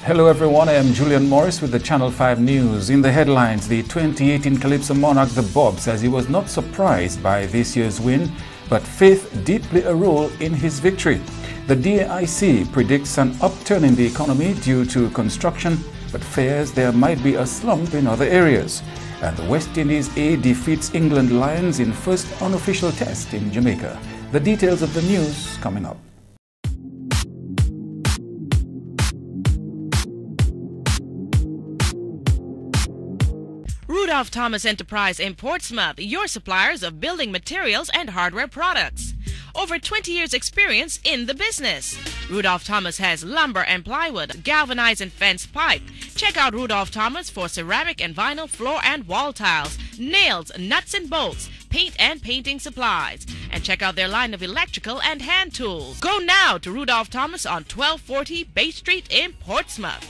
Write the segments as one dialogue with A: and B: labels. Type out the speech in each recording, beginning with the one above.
A: Hello everyone, I am Julian Morris with the Channel 5 News. In the headlines, the 2018 Calypso monarch The Bob says he was not surprised by this year's win, but faith did play a role in his victory. The DAIC predicts an upturn in the economy due to construction, but fears there might be a slump in other areas. And the West Indies A defeats England Lions in first unofficial test in Jamaica. The details of the news coming up.
B: Rudolph Thomas Enterprise in Portsmouth, your suppliers of building materials and hardware products. Over 20 years experience in the business. Rudolph Thomas has lumber and plywood, galvanized and fence pipe. Check out Rudolph Thomas for ceramic and vinyl floor and wall tiles, nails, nuts and bolts, paint and painting supplies. And check out their line of electrical and hand tools. Go now to Rudolph Thomas on 1240 Bay Street in Portsmouth.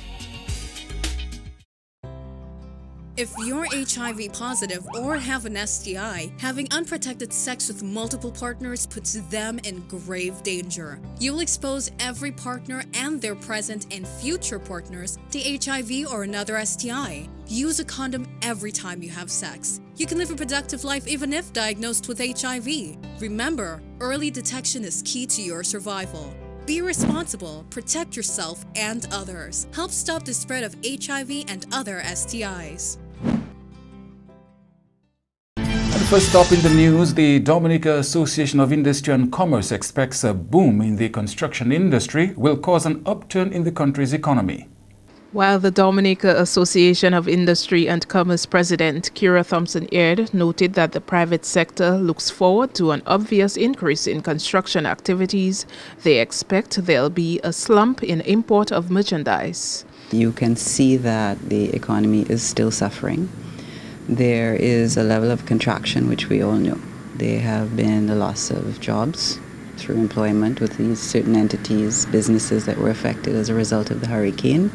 C: If you're HIV positive or have an STI, having unprotected sex with multiple partners puts them in grave danger. You'll expose every partner and their present and future partners to HIV or another STI. Use a condom every time you have sex. You can live a productive life even if diagnosed with HIV. Remember, early detection is key to your survival. Be responsible, protect yourself and others. Help stop the spread of HIV and other STIs.
A: First stop in the news, the Dominica Association of Industry and Commerce expects a boom in the construction industry will cause an upturn in the country's economy.
D: While the Dominica Association of Industry and Commerce President Kira Thompson-Aird noted that the private sector looks forward to an obvious increase in construction activities, they expect there'll be a slump in import of merchandise.
E: You can see that the economy is still suffering. There is a level of contraction which we all know. There have been the loss of jobs through employment with these certain entities, businesses that were affected as a result of the hurricane.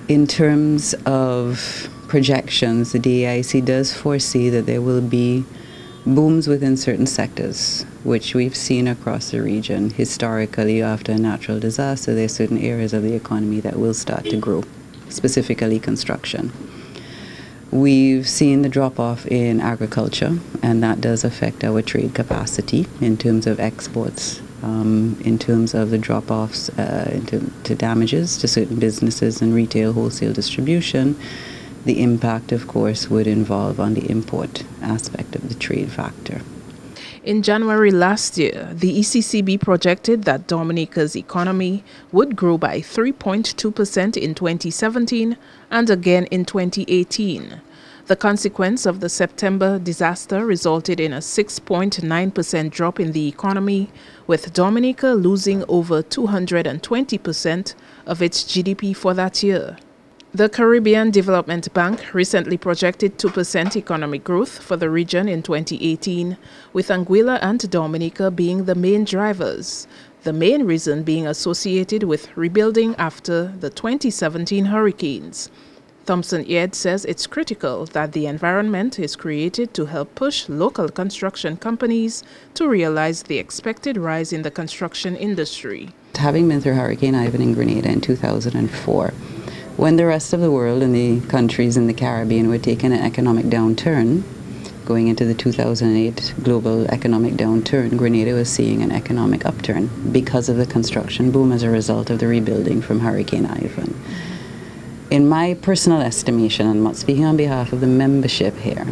E: In terms of projections, the DAIC does foresee that there will be booms within certain sectors, which we've seen across the region. Historically, after a natural disaster, there are certain areas of the economy that will start to grow, specifically construction. We've seen the drop-off in agriculture, and that does affect our trade capacity in terms of exports, in terms of the drop-offs to damages to certain businesses and retail wholesale distribution. The impact, of course, would involve on the import aspect of the trade factor.
D: In January last year, the ECCB projected that Dominica's economy would grow by 3.2% in 2017 and again in 2018. The consequence of the September disaster resulted in a 6.9% drop in the economy, with Dominica losing over 220% of its GDP for that year. The Caribbean Development Bank recently projected 2% economic growth for the region in 2018, with Anguilla and Dominica being the main drivers, the main reason being associated with rebuilding after the 2017 hurricanes. Thompson-Aird says it's critical that the environment is created to help push local construction companies to realize the expected rise in the construction industry.
E: Having been through Hurricane Ivan in Grenada in 2004, when the rest of the world and the countries in the Caribbean were taking an economic downturn, going into the 2008 global economic downturn, Grenada was seeing an economic upturn because of the construction boom as a result of the rebuilding from Hurricane Ivan. In my personal estimation, and I'm not speaking on behalf of the membership here,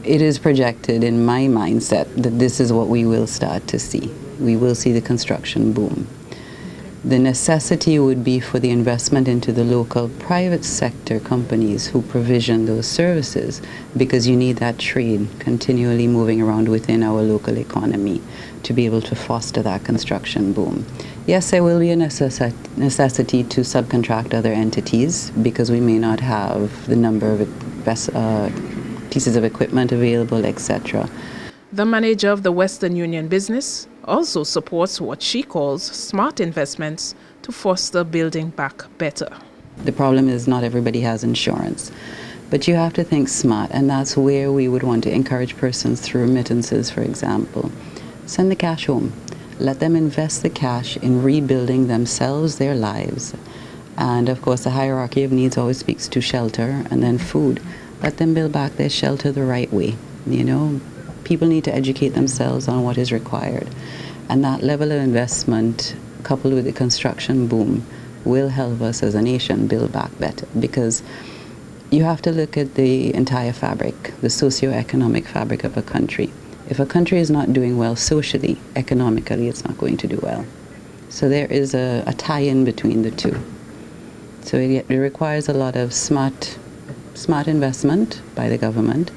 E: it is projected in my mindset that this is what we will start to see. We will see the construction boom. The necessity would be for the investment into the local private sector companies who provision those services, because you need that trade continually moving around within our local economy to be able to foster that construction boom. Yes, there will be a necessity to subcontract other entities because we may not have the number of pieces of equipment available, etc.
D: The manager of the Western Union business also supports what she calls smart investments to foster building back better.
E: The problem is not everybody has insurance, but you have to think smart, and that's where we would want to encourage persons through remittances, for example. Send the cash home. Let them invest the cash in rebuilding themselves, their lives. And of course, the hierarchy of needs always speaks to shelter and then food. Let them build back their shelter the right way. You know, people need to educate themselves on what is required. And that level of investment, coupled with the construction boom, will help us as a nation build back better. Because you have to look at the entire fabric, the socio-economic fabric of a country. If a country is not doing well socially, economically, it's not going to do well. So there is a tie-in between the two. So it requires a lot of smart investment by the government,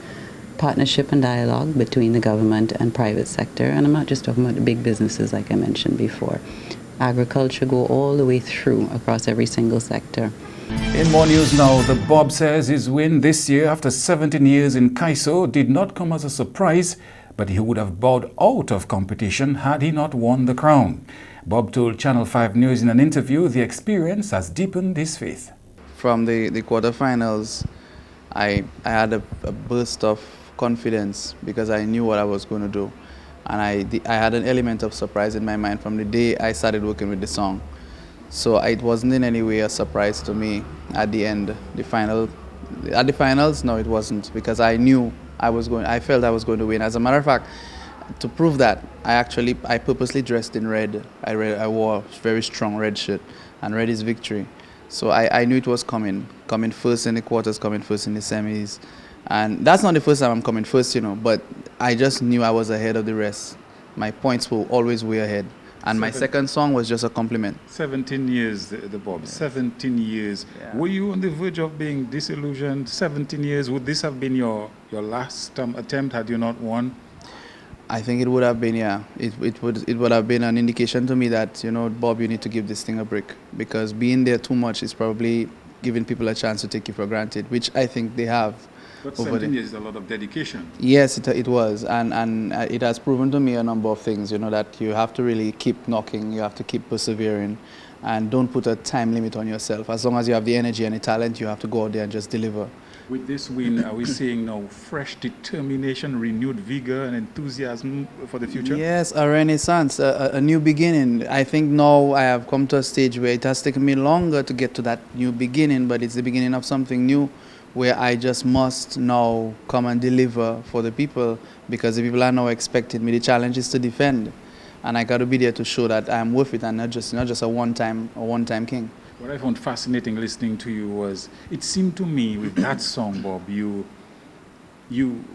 E: partnership and dialogue between the government and private sector. And I'm not just talking about the big businesses like I mentioned before. Agriculture go all the way through across every single sector.
A: In more news now, the Bob says his win this year after 17 years in Calypso did not come as a surprise, but he would have bowed out of competition had he not won the crown. Bob told Channel 5 News in an interview the experience has deepened his faith.
F: From the quarterfinals, I had a burst of confidence because I knew what I was going to do. And I had an element of surprise in my mind from the day I started working with the song. So it wasn't in any way a surprise to me at the end. At the finals, no, it wasn't, because I knew I felt I was going to win. As a matter of fact, to prove that, I purposely dressed in red. I wore a very strong red shirt, and red is victory. So I knew it was coming first in the quarters, coming first in the semis. And that's not the first time I'm coming first, you know, but I just knew I was ahead of the rest. My points were always way ahead. And my second song was just a compliment.
A: 17 years, the Bob. Yes. 17 years. Yeah. Were you on the verge of being disillusioned? 17 years. Would this have been your last attempt had you not won?
F: I think it would have been, yeah. It would have been an indication to me that, you know, Bob, you need to give this thing a break. Because being there too much is probably giving people a chance to take you for granted, which I think they have.
A: But 17 years is a lot of dedication.
F: Yes, it was, and it has proven to me a number of things, you know, that you have to really keep knocking, you have to keep persevering, and don't put a time limit on yourself. As long as you have the energy and the talent, you have to go out there and just deliver.
A: With this win, are we seeing now fresh determination, renewed vigor and enthusiasm for the future?
F: Yes, a renaissance, a new beginning. I think now I have come to a stage where it has taken me longer to get to that new beginning, but it's the beginning of something new, where I just must now come and deliver for the people, because the people are now expecting me. The challenge is to defend, and I got to be there to show that I'm worth it and not just a one-time king.
A: What I found fascinating listening to you was, it seemed to me with that song, Bob, you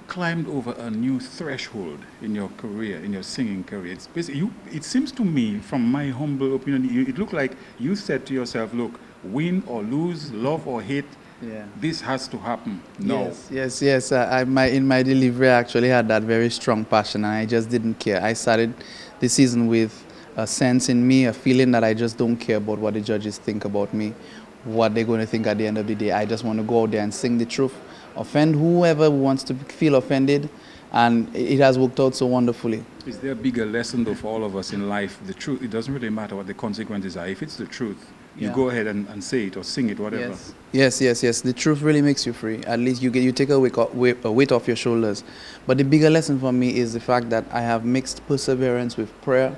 A: climbed over a new threshold in your career, in your singing career. It's basically, it seems to me, from my humble opinion, it looked like you said to yourself, look, win or lose, love or hate, yeah, this has to happen. No.
F: Yes. In my delivery, I actually had that very strong passion, and I just didn't care. I started the season with a sense in me, a feeling that I just don't care about what the judges think about me, what they're going to think at the end of the day. I just want to go out there and sing the truth, offend whoever wants to feel offended, and it has worked out so wonderfully.
A: Is there a bigger lesson, though, for all of us in life? The truth, it doesn't really matter what the consequences are. If it's the truth, you go ahead and say it or sing it, whatever.
F: Yes. The truth really makes you free. At least you take a weight off your shoulders. But the bigger lesson for me is the fact that I have mixed perseverance with prayer.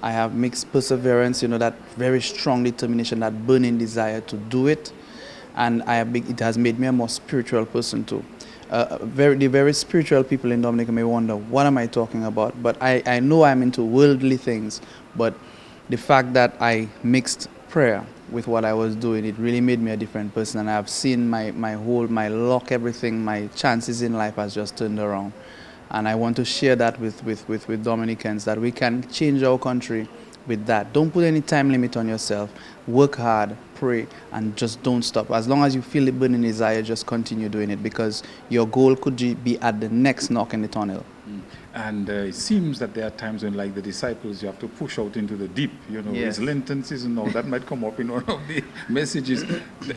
F: I have mixed perseverance, you know, that very strong determination, that burning desire to do it. And it has made me a more spiritual person too. The very spiritual people in Dominica may wonder, what am I talking about? But I know I'm into worldly things, but the fact that I mixed prayer with what I was doing, it really made me a different person, and I've seen my luck, everything, my chances in life has just turned around. And I want to share that with Dominicans, that we can change our country with that. Don't put any time limit on yourself. Work hard, pray, and just don't stop. As long as you feel the burning desire, just continue doing it, because your goal could be at the next knock in the tunnel.
A: And it seems that there are times when, like the disciples, you have to push out into the deep. You know, it's Lenten season now. That might come up in one of the messages.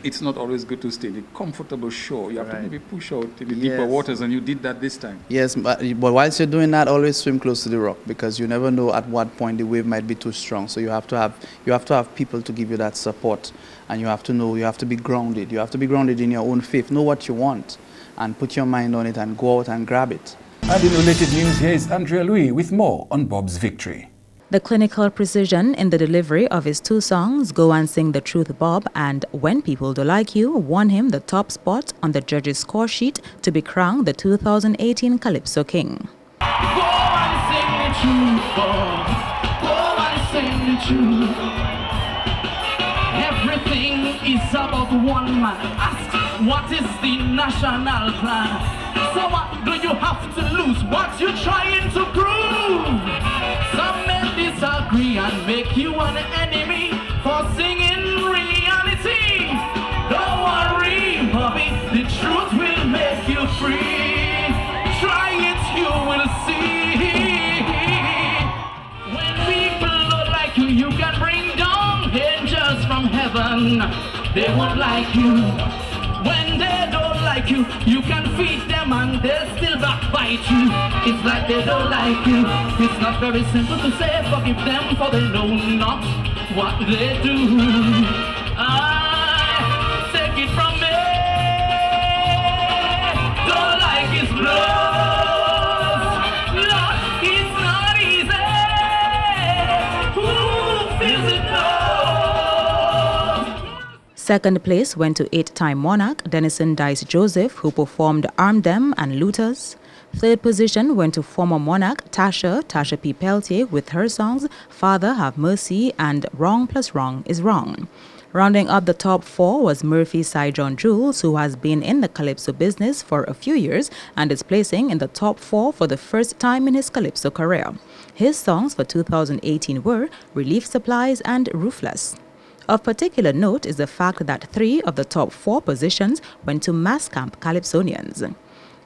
A: It's not always good to stay the comfortable shore. You have to maybe push out in the deeper waters, and you did that this time.
F: Yes, but whilst you're doing that, always swim close to the rock, because you never know at what point the wave might be too strong. So you have to have people to give you that support, and you have to know, you have to be grounded. You have to be grounded in your own faith. Know what you want, and put your mind on it, and go out and grab it.
A: And in related news, here is Andrea Louis with more on Bob's victory.
G: The clinical precision in the delivery of his two songs, Go and Sing the Truth Bob and When People Do Like You, won him the top spot on the judges' score sheet to be crowned the 2018 Calypso King.
H: Go and sing the truth, Bob. Go and sing the truth. Everything is about one man. Ask, what is the national plan? So what do you have to lose? What you trying to prove? Some men disagree and make you an enemy for singing reality. Don't worry, Bobby, the truth will make you free. Try it, you will see. When people don't like you, you can bring down angels from heaven. They won't like you. When they don't like you, you can feed them and they'll still backbite you. It's like they don't like you. It's not very simple to say forgive them, for they know not what they do. I take it from me. Don't like his blows. Love is not easy. Who feels it knows?
G: Second place went to eight-time monarch Denison Dice Joseph, who performed Arm Them and Looters. Third position went to former monarch Tasha P. Peltier, with her songs Father Have Mercy and Wrong Plus Wrong is Wrong. Rounding up the top four was Murphy Cy John Jules, who has been in the Calypso business for a few years and is placing in the top four for the first time in his Calypso career. His songs for 2018 were Relief Supplies and Roofless. Of particular note is the fact that 3 of the top 4 positions went to Mass Camp Calypsonians.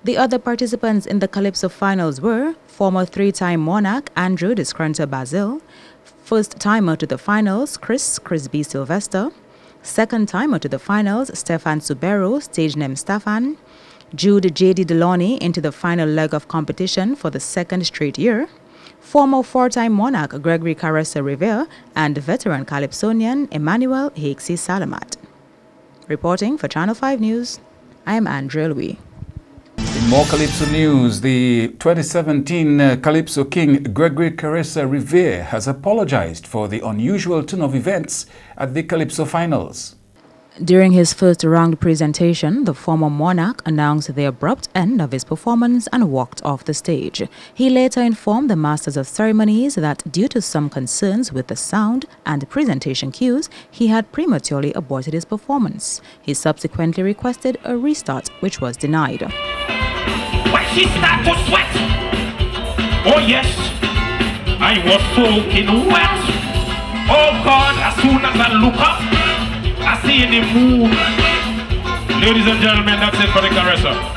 G: The other participants in the Calypso finals were former 3-time monarch Andrew Discrunter Basil, first-timer to the finals Chris B. Sylvester, second-timer to the finals Stefan Subero, stage name Stefan, Jude J.D. Deloney into the final leg of competition for the second straight year, former 4-time monarch Gregory Caressa Rivera, and veteran Calypsonian Emmanuel Hixie Salamat. Reporting for Channel 5 News, I am Andrea Louis.
A: In more Calypso news, the 2017 Calypso King Gregory Caressa Rivera has apologized for the unusual turn of events at the Calypso finals.
G: During his first round presentation, the former monarch announced the abrupt end of his performance and walked off the stage. He later informed the Masters of Ceremonies that due to some concerns with the sound and presentation cues, he had prematurely aborted his performance. He subsequently requested a restart, which was denied.
H: When she started to sweat, oh yes, I was soaking wet. Oh God, as soon as I look up, I see in the moon. Ladies and gentlemen, that's it for the Caressa.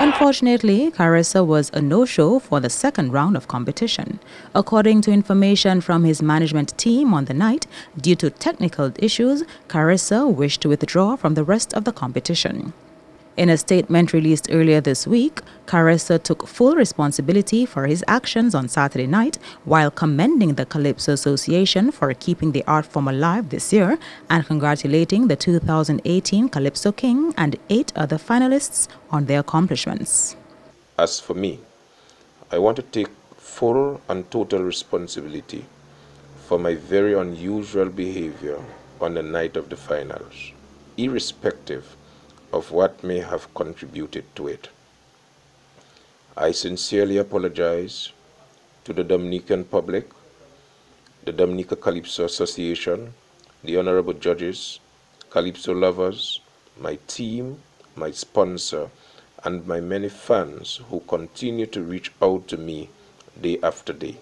G: Unfortunately, Caressa was a no-show for the second round of competition. According to information from his management team on the night, due to technical issues, Caressa wished to withdraw from the rest of the competition. In a statement released earlier this week, Caressa took full responsibility for his actions on Saturday night while commending the Calypso Association for keeping the art form alive this year and congratulating the 2018 Calypso King and 8 other finalists on their accomplishments.
I: As for me, I want to take full and total responsibility for my very unusual behavior on the night of the finals, irrespective of what may have contributed to it. I sincerely apologize to the Dominican public, the Dominica Calypso Association, the honorable judges, Calypso lovers, my team, my sponsor, and my many fans who continue to reach out to me day after day.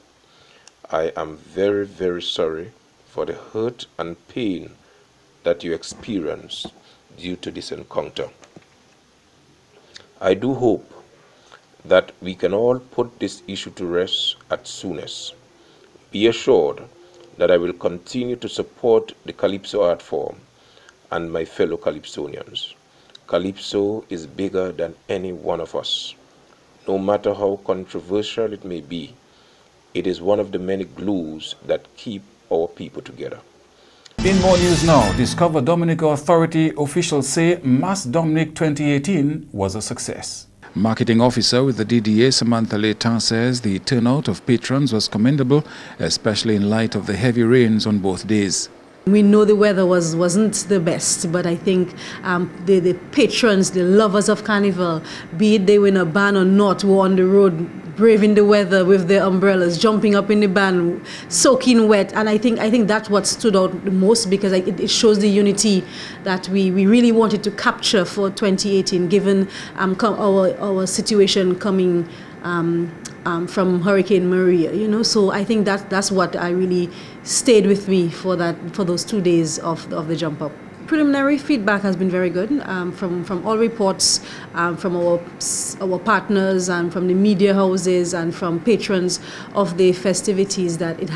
I: I am very, very sorry for the hurt and pain that you experienced due to this encounter. I do hope that we can all put this issue to rest as soonest. Be assured that I will continue to support the Calypso art form and my fellow Calypsonians. Calypso is bigger than any one of us. No matter how controversial it may be, It is one of the many glues that keep our people together.
A: In more news now, Discover Dominica Authority officials say Mass Dominic 2018 was a success. Marketing officer with the DDA, Samantha Leighton, says the turnout of patrons was commendable, especially in light of the heavy rains on both days.
J: We know the weather wasn't the best, but I think the patrons, the lovers of Carnival, be it they were in a band or not, were on the road braving the weather with their umbrellas, jumping up in the band, soaking wet. And I think that's what stood out the most, because it shows the unity that we really wanted to capture for 2018, given our situation coming from Hurricane Maria, you know. So I think that's what I really stayed with me for those 2 days of the jump up. Preliminary feedback has been very good from all reports, from our partners and from the media houses and from patrons of the festivities, that it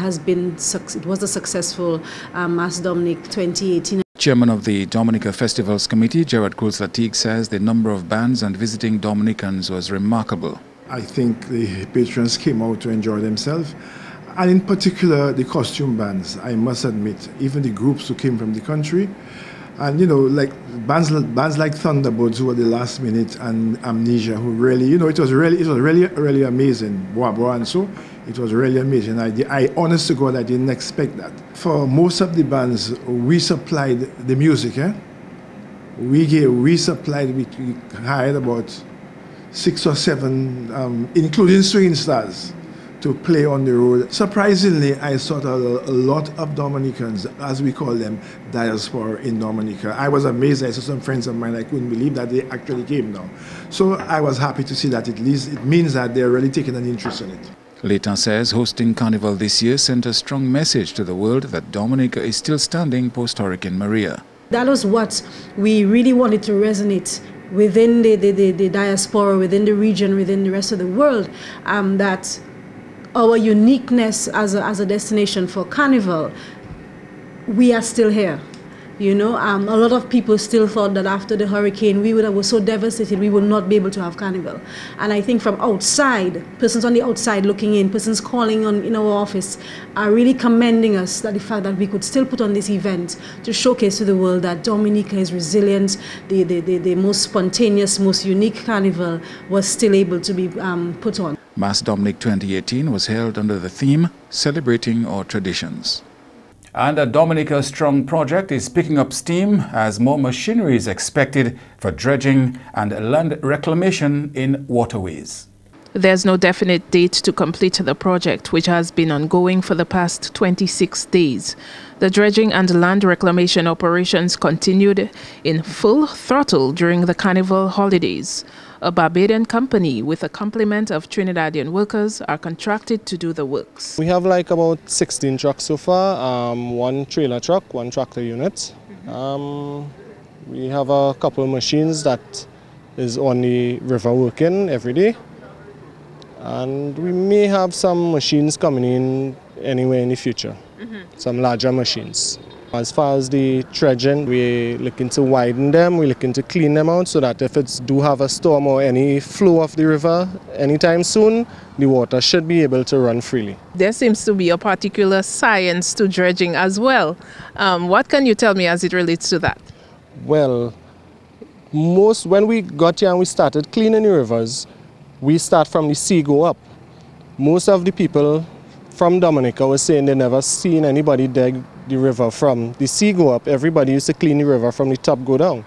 J: was a successful Mass Dominic 2018.
A: Chairman of the Dominica Festivals Committee, Gerard Cruz-Latig, says the number of bands and visiting Dominicans was remarkable.
K: I think the patrons came out to enjoy themselves, and in particular the costume bands, I must admit, even the groups who came from the country. And you know, like bands like Thunderbirds, who were the last minute, and Amnesia, who really, you know, it was really amazing. Boa Boa and so, it was really amazing. I honest to God, I didn't expect that. For most of the bands, we supplied the music. We hired about 6 or 7, including swing stars, to play on the road. Surprisingly, I saw a lot of Dominicans, as we call them, diaspora in Dominica. I was amazed. I saw some friends of mine, I couldn't believe that they actually came now. So I was happy to see that at least it means that they're really taking an interest in it.
A: Leighton says hosting Carnival this year sent a strong message to the world that Dominica is still standing post-Hurricane Maria.
J: That was what we really wanted to resonate within the diaspora, within the region, within the rest of the world, that our uniqueness as a destination for Carnival, we are still here. You know, a lot of people still thought that after the hurricane we were so devastated we would not be able to have Carnival. And I think from outside, persons on the outside looking in, persons calling in our office, are really commending us that the fact that we could still put on this event to showcase to the world that Dominica is resilient. The most spontaneous, most unique Carnival was still able to be put on.
A: Mass Dominic 2018 was held under the theme Celebrating Our Traditions. And the Dominica Strong project is picking up steam as more machinery is expected for dredging and land reclamation in waterways.
D: There's no definite date to complete the project, which has been ongoing for the past 26 days. The dredging and land reclamation operations continued in full throttle during the Carnival holidays. A Barbadian company with a complement of Trinidadian workers are contracted to do the works. We
L: have like about 16 trucks so far, 1 trailer truck, 1 tractor unit. We have a couple of machines that is on the river working every day. And we may have some machines coming in anywhere in the future, some larger machines. As far as the dredging, we're looking to widen them, we're looking to clean them out so that if it do have a storm or any flow of the river anytime soon, the water should be able to run freely.
D: There seems to be a particular science to dredging as well. What can you tell me as it relates to that?
L: Well, when we got here and we started cleaning the rivers, we start from the sea go up. Most of the people from Dominica were saying they never seen anybody dig the river from the sea go up. Everybody used to clean the river from the top go down.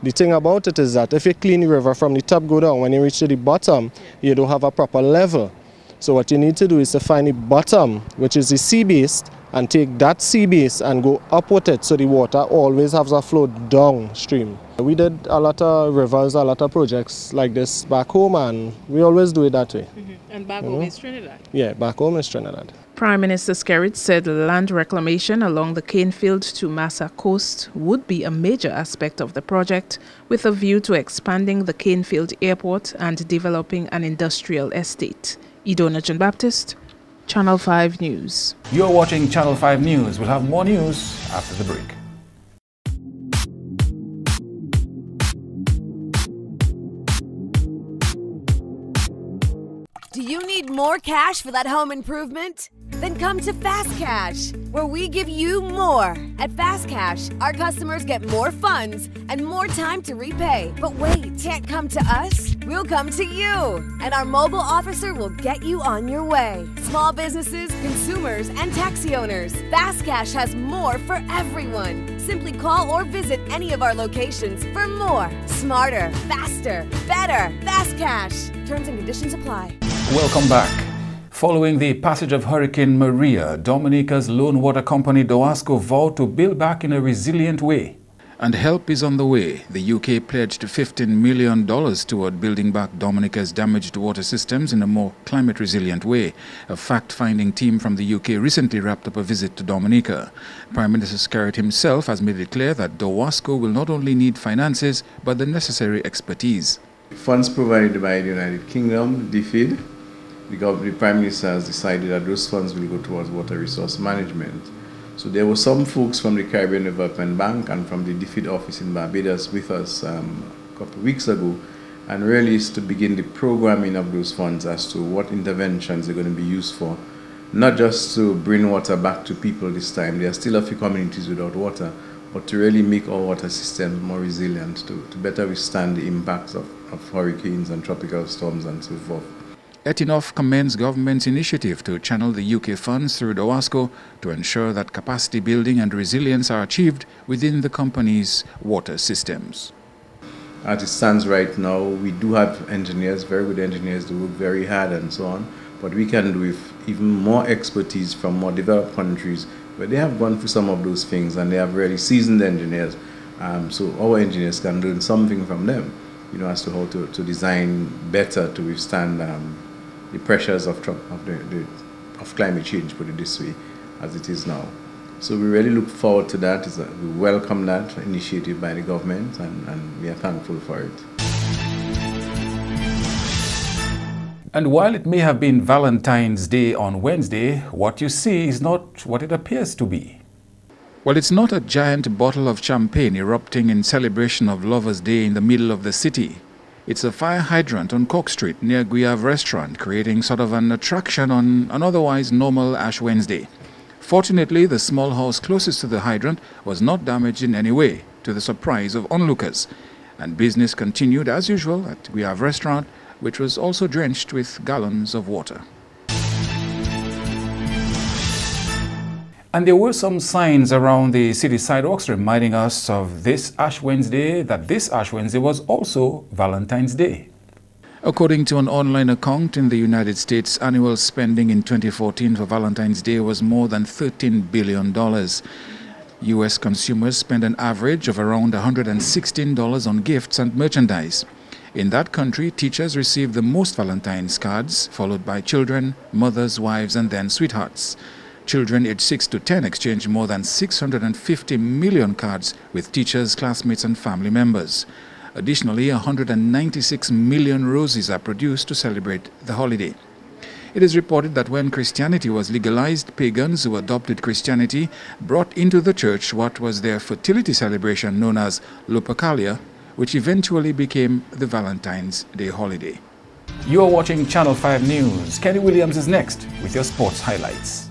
L: The thing about it is that if you clean the river from the top go down, when you reach to the bottom, you don't have a proper level. So what you need to do is to find the bottom, which is the sea base, and take that sea base and go up with it so the water always has a flow downstream. We did a lot of rivers, a lot of projects like this back home, and we always do it that way.
D: And back home is Trinidad?
L: Yeah, back home is Trinidad.
D: Prime Minister Skerrit said land reclamation along the Canefield to Massa Coast would be a major aspect of the project, with a view to expanding the Canefield Airport and developing an industrial estate. Idona John Baptist, Channel 5 News.
A: You're watching Channel 5 News. We'll have more news after the break.
M: Do you need more cash for that home improvement? Then come to Fast Cash, where we give you more. At Fast Cash, our customers get more funds and more time to repay. But wait, can't come to us? We'll come to you, and our mobile officer will get you on your way. Small businesses, consumers, and taxi owners. Fast Cash has more for everyone. Simply call or visit any of our locations for more. Smarter, faster, better. Fast Cash. Terms and conditions apply.
A: Welcome back. Following the passage of Hurricane Maria, Dominica's lone water company Doasco vowed to build back in a resilient way. And help is on the way. The UK pledged $15 million toward building back Dominica's damaged water systems in a more climate-resilient way. A fact-finding team from the UK recently wrapped up a visit to Dominica. Prime Minister Skerritt himself has made it clear that Doasco will not only need finances, but the necessary expertise.
N: Funds provided by the United Kingdom, DFID, the Prime Minister has decided that those funds will go towards water resource management. So there were some folks from the Caribbean Development Bank and from the DFID office in Barbados with us a couple of weeks ago, and really is to begin the programming of those funds as to what interventions are going to be used for, not just to bring water back to people this time. There are still a few communities without water, but to really make our water systems more resilient, to better withstand the impacts of hurricanes and tropical storms and so forth.
A: Etinoff commends government's initiative to channel the UK funds through Doasco to ensure that capacity building and resilience are achieved within the company's water systems.
N: As it stands right now, we do have engineers, very good engineers, who work very hard and so on, but we can do with even more expertise from more developed countries where they have gone through some of those things and they have really seasoned engineers. So our engineers can learn something from them, as to how to design better to withstand the pressures of climate change, put it this way, as it is now. So we really look forward to that. We welcome that initiative by the government and we are thankful for it.
A: And while it may have been Valentine's Day on Wednesday, what you see is not what it appears to be. Well, it's not a giant bottle of champagne erupting in celebration of Lovers' Day in the middle of the city. It's a fire hydrant on Cork Street near Guyav Restaurant, creating sort of an attraction on an otherwise normal Ash Wednesday. Fortunately, the small house closest to the hydrant was not damaged in any way, to the surprise of onlookers. And business continued as usual at Guyav Restaurant, which was also drenched with gallons of water. And there were some signs around the city sidewalks reminding us of this Ash Wednesday, that this Ash Wednesday was also Valentine's Day. According to an online account in the United States, annual spending in 2014 for Valentine's Day was more than $13 billion. U.S. consumers spend an average of around $116 on gifts and merchandise. In that country, teachers receive the most Valentine's cards, followed by children, mothers, wives, and then sweethearts. Children aged 6 to 10 exchange more than 650 million cards with teachers, classmates, and family members. Additionally, 196 million roses are produced to celebrate the holiday. It is reported that when Christianity was legalized, pagans who adopted Christianity brought into the church what was their fertility celebration known as Lupercalia, which eventually became the Valentine's Day holiday. You are watching Channel 5 News. Kenny Williams is next with your sports highlights.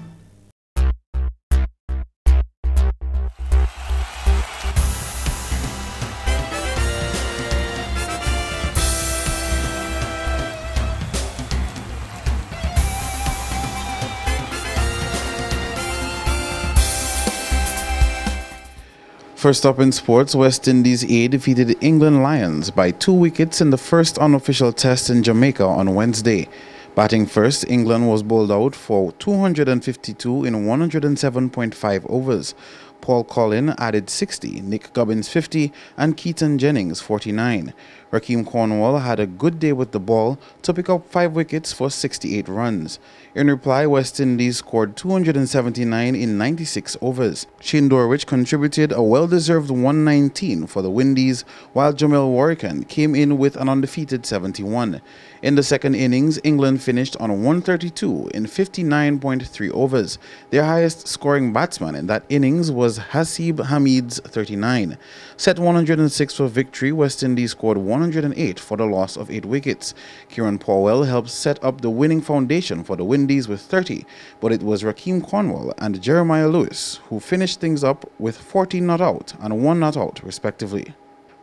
F: First up in sports, West Indies A defeated the England Lions by 2 wickets in the first unofficial test in Jamaica on Wednesday. Batting first, England was bowled out for 252 in 107.5 overs. Paul Collin added 60, Nick Gubbins 50, and Keaton Jennings 49. Rakeem Cornwall had a good day with the ball to pick up 5 wickets for 68 runs. In reply, West Indies scored 279 in 96 overs. Shane Dorwich contributed a well-deserved 119 for the Windies, while Jamel Warrican came in with an undefeated 71. In the second innings, England finished on 132 in 59.3 overs. Their highest scoring batsman in that innings was Hasib Hamid's 39. Set 106 for victory, West Indies scored 108 for the loss of 8 wickets. Kieran Powell helped set up the winning foundation for the Windies with 30, but it was Rakeem Cornwall and Jeremiah Lewis who finished things up with 14 not out and 1 not out, respectively.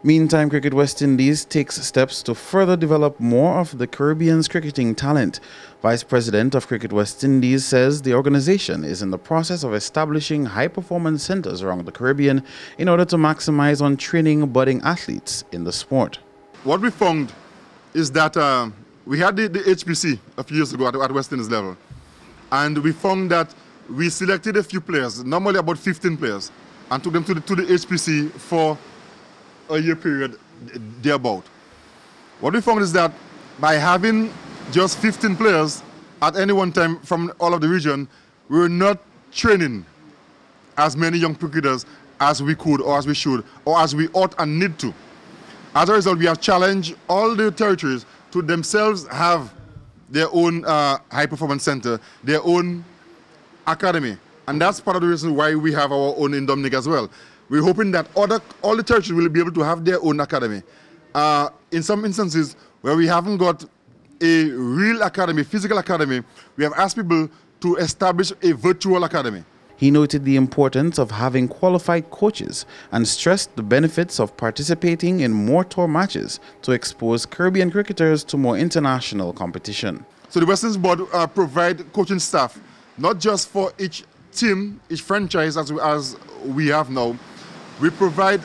F: Meantime, Cricket West Indies takes steps to further develop more of the Caribbean's cricketing talent. Vice President of Cricket West Indies says the organization is in the process of establishing high-performance centers around the Caribbean in order to maximize on training budding athletes in the sport.
O: What we found is that we had the HPC a few years ago at West Indies level, and we found that we selected a few players, normally about 15 players, and took them to the HPC for a year period thereabout. What we found is that by having just 15 players at any one time from all of the region, we were not training as many young cricketers as we could or as we should or as we ought and need to. As a result, we have challenged all the territories to themselves have their own high-performance center, their own academy. And that's part of the reason why we have our own in Dominica as well. We're hoping that all the territories will be able to have their own academy. In some instances where we haven't got a real academy, physical academy, we have asked people to establish a virtual academy.
F: He noted the importance of having qualified coaches and stressed the benefits of participating in more tour matches to expose Caribbean cricketers to more international competition.
O: So the West Indies Board provide coaching staff, not just for each team, each franchise as we have now. We provide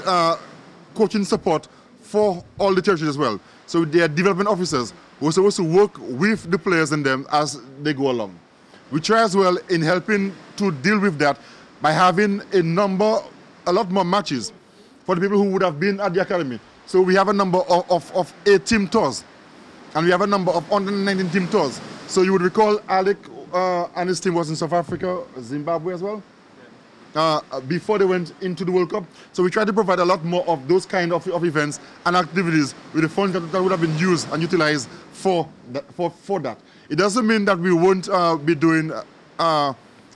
O: coaching support for all the territories as well. So they are development officers who are supposed to work with the players and them as they go along. We try as well in helping to deal with that by having a lot more matches for the people who would have been at the academy. So we have a number of 8 team tours, and we have a number of under 19 team tours. So you would recall Alec and his team was in South Africa, Zimbabwe as well, before they went into the World Cup. So we try to provide a lot more of those kind of events and activities with the funds that would have been used and utilized for that. It doesn't mean that we won't be doing an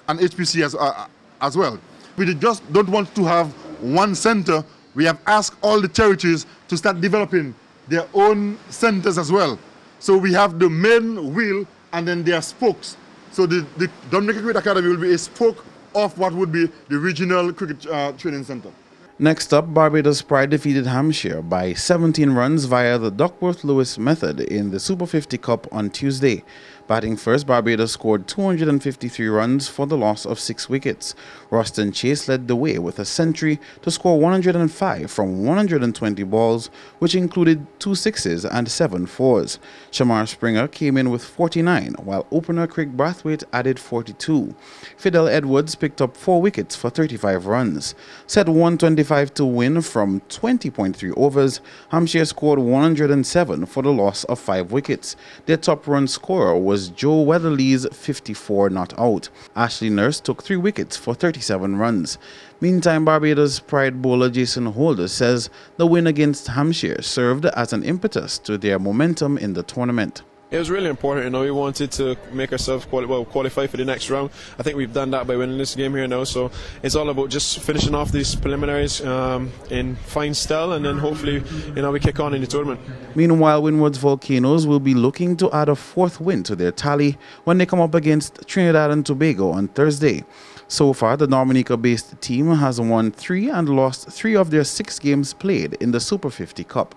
O: HPC as well. We just don't want to have one center. We have asked all the territories to start developing their own centers as well. So we have the main wheel and then their spokes. So the Dominica Cricket Academy will be a spoke of what would be the regional cricket training center.
F: Next up, Barbados Pride defeated Hampshire by 17 runs via the Duckworth-Lewis method in the Super 50 Cup on Tuesday. Batting first, Barbados scored 253 runs for the loss of 6 wickets. Roston Chase led the way with a century to score 105 from 120 balls, which included 2 sixes and 7 fours. Shamar Springer came in with 49, while opener Craig Brathwaite added 42. Fidel Edwards picked up 4 wickets for 35 runs. Set 125 to win from 20.3 overs, Hampshire scored 107 for the loss of 5 wickets. Their top run scorer was Joe Weatherly's 54 not out. Ashley Nurse took 3 wickets for 37 runs. Meantime, Barbados Pride bowler Jason Holder says the win against Hampshire served as an impetus to their momentum in the tournament.
P: It was really important, we wanted to make ourselves qualify for the next round. I think we've done that by winning this game here now, so it's all about just finishing off these preliminaries in fine style, and then hopefully, we kick on in the tournament.
F: Meanwhile, Windward's Volcanoes will be looking to add a 4th win to their tally when they come up against Trinidad and Tobago on Thursday. So far, the Dominica-based team has won 3 and lost 3 of their 6 games played in the Super 50 Cup.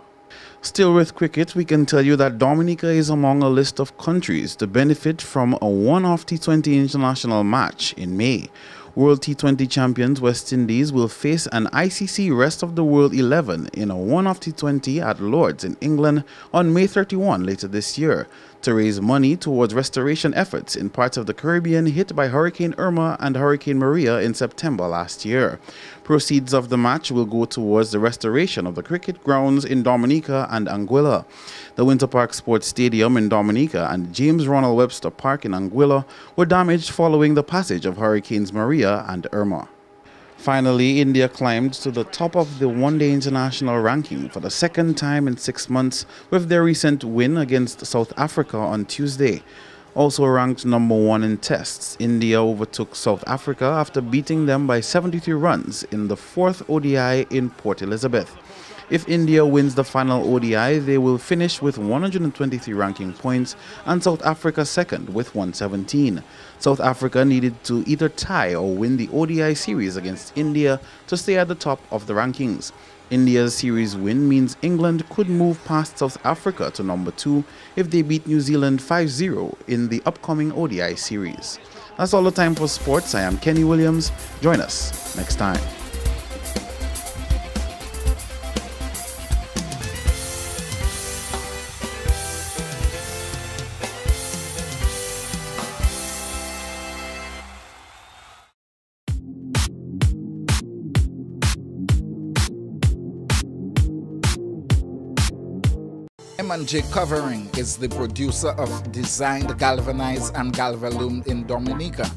F: Still with cricket, we can tell you that Dominica is among a list of countries to benefit from a one-off T20 international match in May. World T20 champions West Indies will face an ICC Rest of the World 11 in a one-off T20 at Lord's in England on May 31 later this year to raise money towards restoration efforts in parts of the Caribbean hit by Hurricane Irma and Hurricane Maria in September last year. Proceeds of the match will go towards the restoration of the cricket grounds in Dominica and Anguilla. The Winter Park Sports Stadium in Dominica and James Ronald Webster Park in Anguilla were damaged following the passage of Hurricanes Maria and Irma.
Q: Finally, India climbed to the top of the one-day international ranking for the second time in 6 months with their recent win against South Africa on Tuesday. Also ranked number 1 in tests, India overtook South Africa after beating them by 73 runs in the 4th ODI in Port Elizabeth. If India wins the final ODI, they will finish with 123 ranking points and South Africa second with 117. South Africa needed to either tie or win the ODI series against India to stay at the top of the rankings. India's series win means England could move past South Africa to number 2 if they beat New Zealand 5-0 in the upcoming ODI series. That's all the time for sports. I am Kenny Williams. Join us next time.
R: M&J Covering is the producer of designed galvanized and galvalume in Dominica.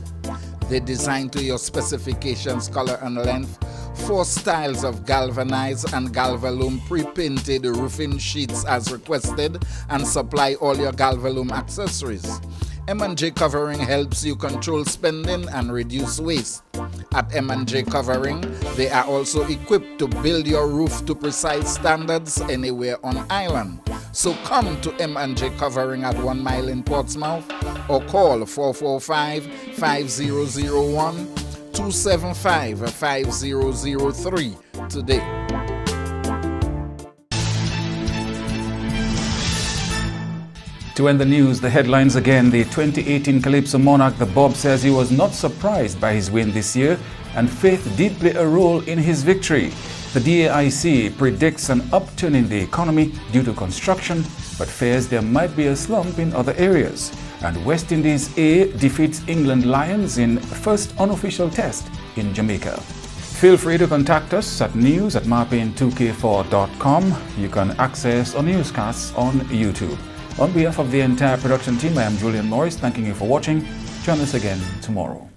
R: They design to your specifications, color and length, 4 styles of galvanized and galvalume pre-painted roofing sheets as requested, and supply all your galvalume accessories. M&J Covering helps you control spending and reduce waste. At M&J Covering, they are also equipped to build your roof to precise standards anywhere on island. So come to M&J Covering at 1 Mile in Portsmouth or call 445-5001 275-5003 today.
A: To end the news, the headlines again. The 2018 Calypso monarch, the Bob, says he was not surprised by his win this year and faith did play a role in his victory. The DAIC predicts an upturn in the economy due to construction, but fears there might be a slump in other areas. And West Indies A defeats England Lions in first unofficial test in Jamaica. Feel free to contact us at news@marpin2k4.com. You can access our newscasts on YouTube. On behalf of the entire production team, I am Julian Morris, thanking you for watching. Join us again tomorrow.